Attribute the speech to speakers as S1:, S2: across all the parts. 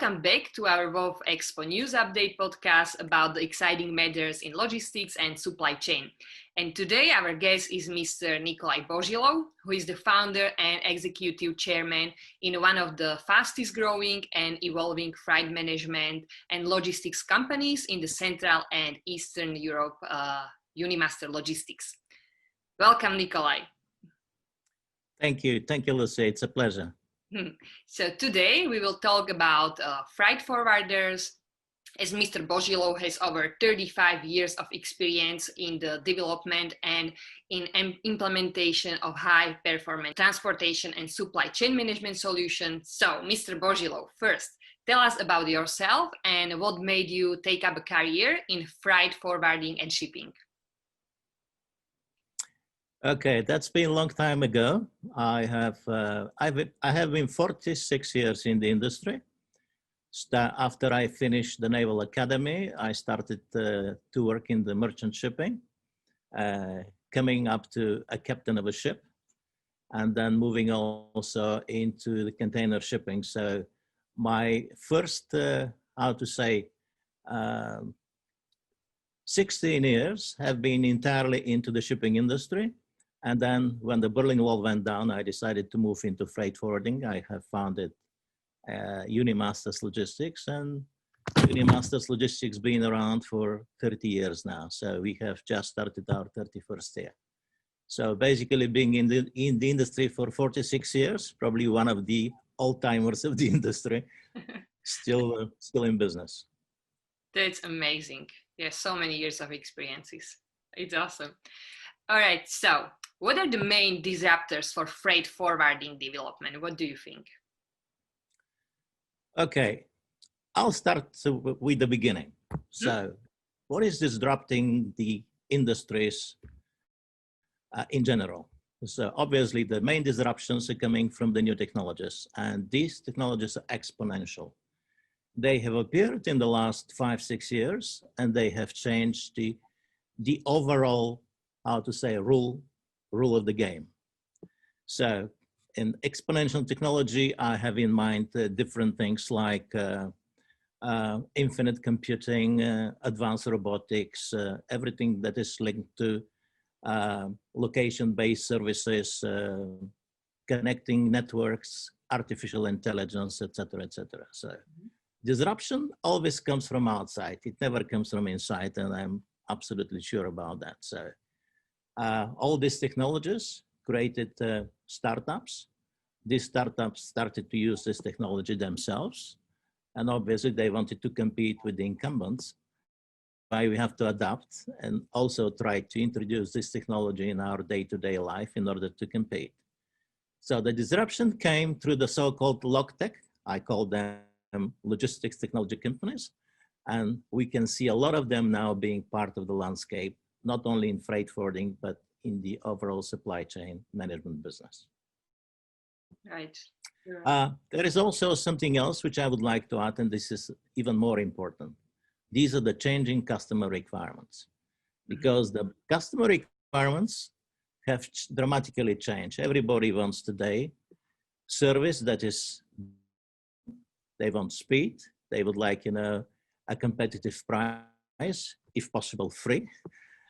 S1: Welcome back to our WOW Expo News Update podcast about the exciting matters in logistics and supply chain. And today our guest is Mr. Nikolai Bozhilov, who is the founder and executive chairman in one of the fastest growing and evolving freight management and logistics companies in the Central and Eastern Europe, Unimaster Logistics. Welcome, Nikolai.
S2: Thank you, Lucy. It's a pleasure.
S1: So today we will talk about freight forwarders, as Mr. Bozhilov has over 35 years of experience in the development and in implementation of high performance transportation and supply chain management solutions. So Mr. Bozhilov, first, tell us about yourself and what made you take up a career in freight forwarding and shipping.
S2: Okay, that's been a long time ago. I have been 46 years in the industry. After I finished the Naval Academy, I started to work in the merchant shipping, coming up to a captain of a ship, and then moving also into the container shipping. So my first, 16 years have been entirely into the shipping industry. And then when the Berlin Wall went down, I decided to move into freight forwarding. I have founded Unimasters Logistics, and Unimasters Logistics been around for 30 years now. So we have just started our 31st year. So basically being in the industry for 46 years, probably one of the old-timers of the industry, still in business.
S1: That's amazing. Yes, so many years of experiences. It's awesome. All right, so what are the main disruptors for freight forwarding development? What do you think?
S2: Okay, I'll start with the beginning. So what is disrupting the industries in general? So obviously the main disruptions are coming from the new technologies, and these technologies are exponential. They have appeared in the last 5-6 years, and they have changed the overall, rule of the game. So in exponential technology, I have in mind different things like infinite computing, advanced robotics, everything that is linked to location-based services, connecting networks, artificial intelligence, etc., etc. So disruption always comes from outside. It never comes from inside, and I'm absolutely sure about that. So all these technologies created startups. These startups started to use this technology themselves, and obviously they wanted to compete with the incumbents. Why we have to adapt and also try to introduce this technology in our day-to-day life in order to compete. So the disruption came through the so-called logtech. I call them logistics technology companies, and we can see a lot of them now being part of the landscape, not only in freight forwarding, but in the overall supply chain management business.
S1: Right.
S2: There is also something else which I would like to add, and this is even more important. These are the changing customer requirements, because the customer requirements have dramatically changed. Everybody wants today service that is, they want speed, they would like, a competitive price, if possible free,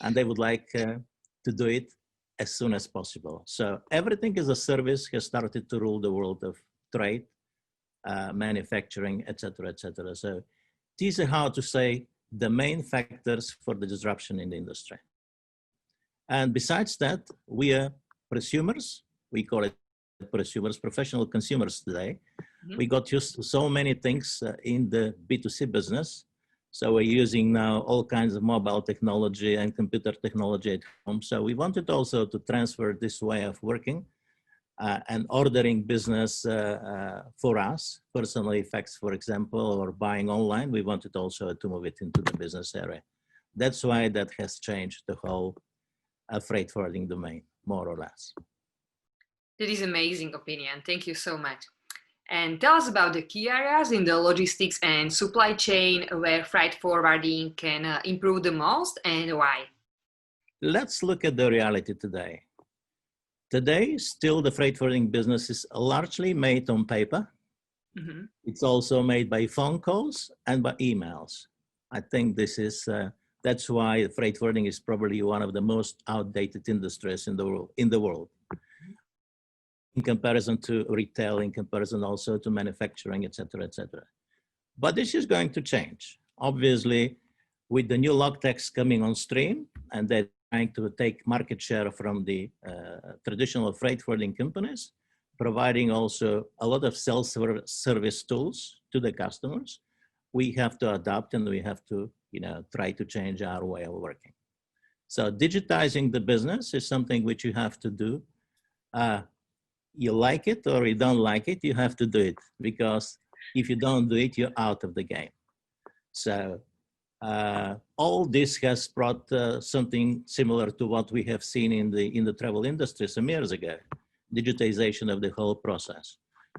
S2: and they would like to do it as soon as possible. So everything as a service has started to rule the world of trade, manufacturing, etc., etc. So these are the main factors for the disruption in the industry. And besides that, we are prosumers. We call it prosumers, professional consumers today. We got used to so many things in the B2C business. So we're using now all kinds of mobile technology and computer technology at home. So we wanted also to transfer this way of working and ordering business for us, personal effects, for example, or buying online. We wanted also to move it into the business area. That's why that has changed the whole freight forwarding domain, more or less.
S1: That is amazing opinion. Thank you so much. And tell us about the key areas in the logistics and supply chain where freight forwarding can improve the most, and why.
S2: Let's look at the reality today. Today, still the freight forwarding business is largely made on paper.
S1: Mhm.
S2: It's also made by phone calls and by emails. I think this is that's why freight forwarding is probably one of the most outdated industries in the world. In comparison to retail, in comparison also to manufacturing, etc., etc. But this is going to change. Obviously, with the new logtechs coming on stream, and they're trying to take market share from the traditional freight forwarding companies, providing also a lot of self-service tools to the customers, we have to adapt and we have to, try to change our way of working. So digitizing the business is something which you have to do. You like it or you don't like it, you have to do it, because if you don't do it, you're out of the game. So all this has brought something similar to what we have seen in the travel industry some years ago, digitization of the whole process.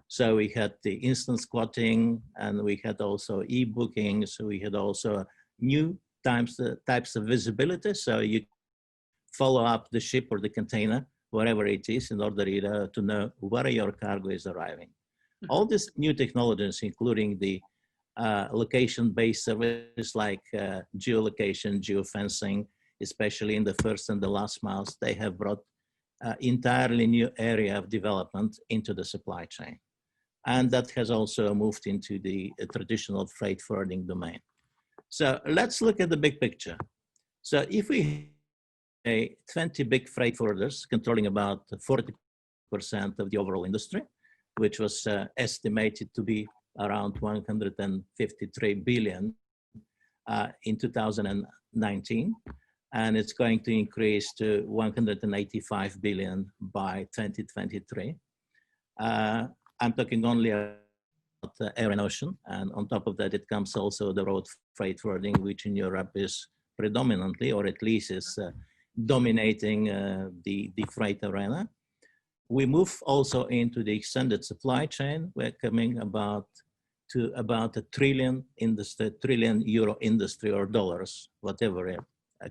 S2: So we had the instant squatting, and we had also e-booking. So we had also new types of visibility. So you follow up the ship or the container, wherever it is, in order to know where your cargo is arriving. All these new technologies, including the location-based services like geolocation, geofencing, especially in the first and the last miles, they have brought entirely new area of development into the supply chain. And that has also moved into the traditional freight forwarding domain. So let's look at the big picture. So if we have 20 big freight forwarders controlling about 40% of the overall industry, which was estimated to be around 153 billion in 2019. And it's going to increase to 185 billion by 2023. I'm talking only about air and ocean. And on top of that, it comes also the road freight forwarding, which in Europe is predominantly, or at least is dominating the freight arena. We move also into the extended supply chain. We're coming to about a trillion euro industry, or dollars, whatever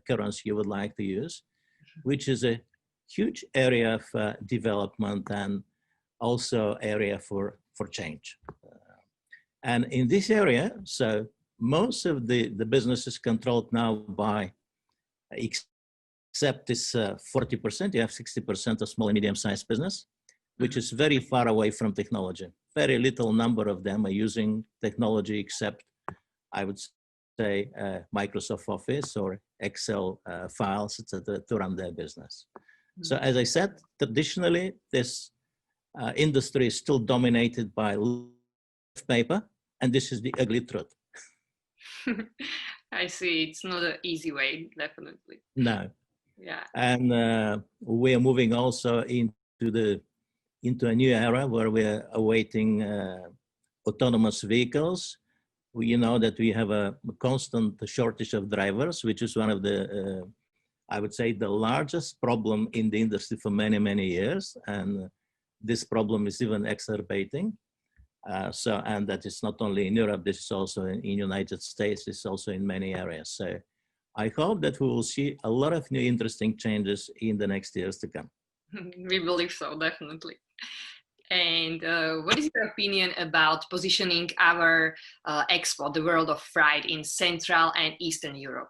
S2: currency you would like to use, which is a huge area of development and also area for change. And in this area, so most of the business is controlled now by, except this 40%, you have 60% of small and medium-sized business, which is very far away from technology. Very little number of them are using technology, except, I would say, Microsoft Office or Excel files, etc., to run their business. So as I said, traditionally, this industry is still dominated by paper, and this is the ugly truth.
S1: I see. It's not an easy way, definitely.
S2: No.
S1: Yeah.
S2: And we are moving also into a new era where we're awaiting autonomous vehicles. You know that we have a constant shortage of drivers, which is one of the, I would say, the largest problem in the industry for many, many years. And this problem is even exacerbating. And that is not only in Europe, this is also in United States, it's also in many areas. So I hope that we will see a lot of new interesting changes in the next years to come.
S1: We believe so, definitely. And what is your opinion about positioning our expo, the world of freight, in Central and Eastern Europe?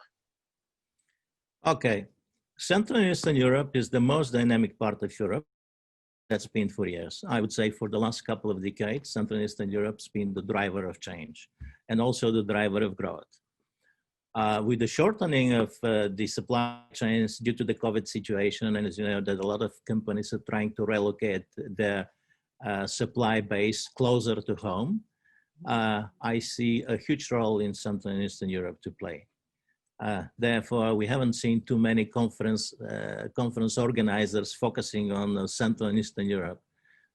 S2: Okay. Central and Eastern Europe is the most dynamic part of Europe. That's been for years. I would say for the last couple of decades, Central and Eastern Europe's been the driver of change and also the driver of growth. With the shortening of the supply chains due to the COVID situation, and as you know, that a lot of companies are trying to relocate their supply base closer to home, I see a huge role in Central and Eastern Europe to play. Therefore, we haven't seen too many conference organizers focusing on Central and Eastern Europe.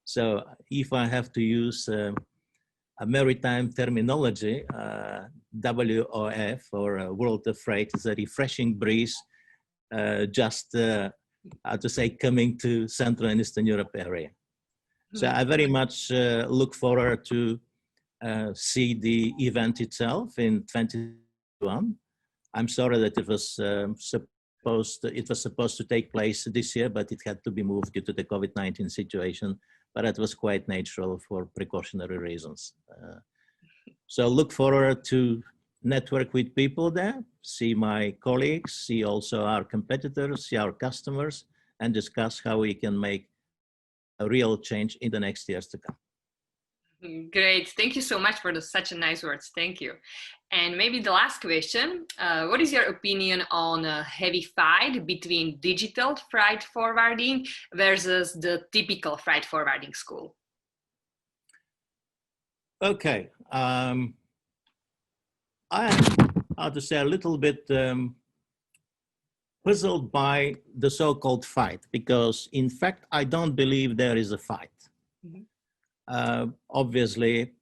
S2: So if I have to use a maritime terminology, WOF, or World of Freight, is a refreshing breeze, just to say, coming to Central and Eastern Europe area. So I very much look forward to see the event itself in 2021. I'm sorry that it was supposed to take place this year, but it had to be moved due to the COVID-19 situation. But it was quite natural for precautionary reasons. So look forward to network with people there, see my colleagues, see also our competitors, see our customers, and discuss how we can make a real change in the next years to come.
S1: Great. Thank you so much for such a nice words. Thank you. And maybe the last question, what is your opinion on a heavy fight between digital freight forwarding versus the typical freight forwarding school?
S2: Okay. I am, how to say, a little bit puzzled by the so-called fight, because in fact, I don't believe there is a fight. Mm-hmm. Obviously,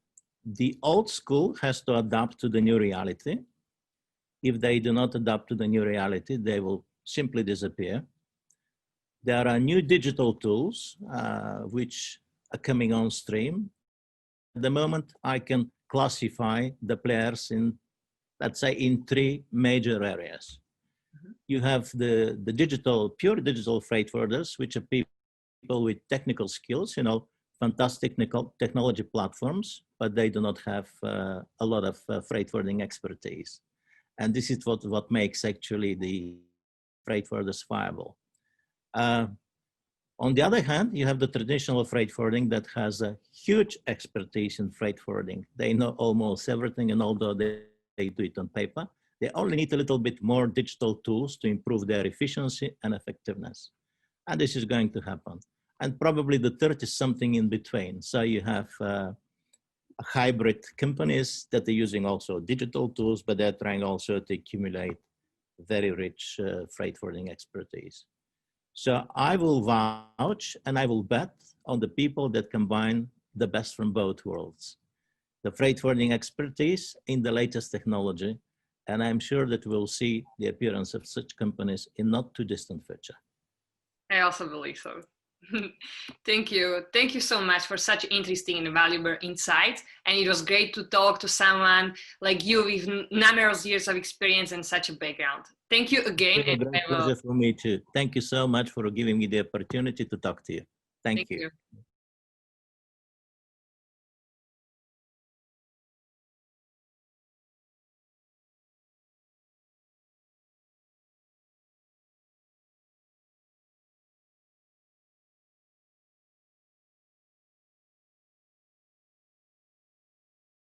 S2: the old school has to adapt to the new reality. If they do not adapt to the new reality, they will simply disappear. There are new digital tools which are coming on stream. At the moment, I can classify the players in, let's say, in three major areas. Mm-hmm. You have the digital, pure digital freight forwarders, which are people with technical skills, you know, fantastic technology platforms, but they do not have a lot of freight forwarding expertise. And this is what makes actually the freight forwarders viable. On the other hand, you have the traditional freight forwarding that has a huge expertise in freight forwarding. They know almost everything, and although they do it on paper, they only need a little bit more digital tools to improve their efficiency and effectiveness. And this is going to happen. And probably the third is something in between. So you have hybrid companies that are using also digital tools, but they're trying also to accumulate very rich freight forwarding expertise. So I will vouch and I will bet on the people that combine the best from both worlds. The freight forwarding expertise in the latest technology, and I'm sure that we'll see the appearance of such companies in not too distant future.
S1: I also believe so. Thank you. Thank you so much for such interesting and valuable insights. And it was great to talk to someone like you with numerous years of experience and such a background. Thank you again.
S2: It's a great pleasure for me too. Thank you so much for giving me the opportunity to talk to you. Thank you.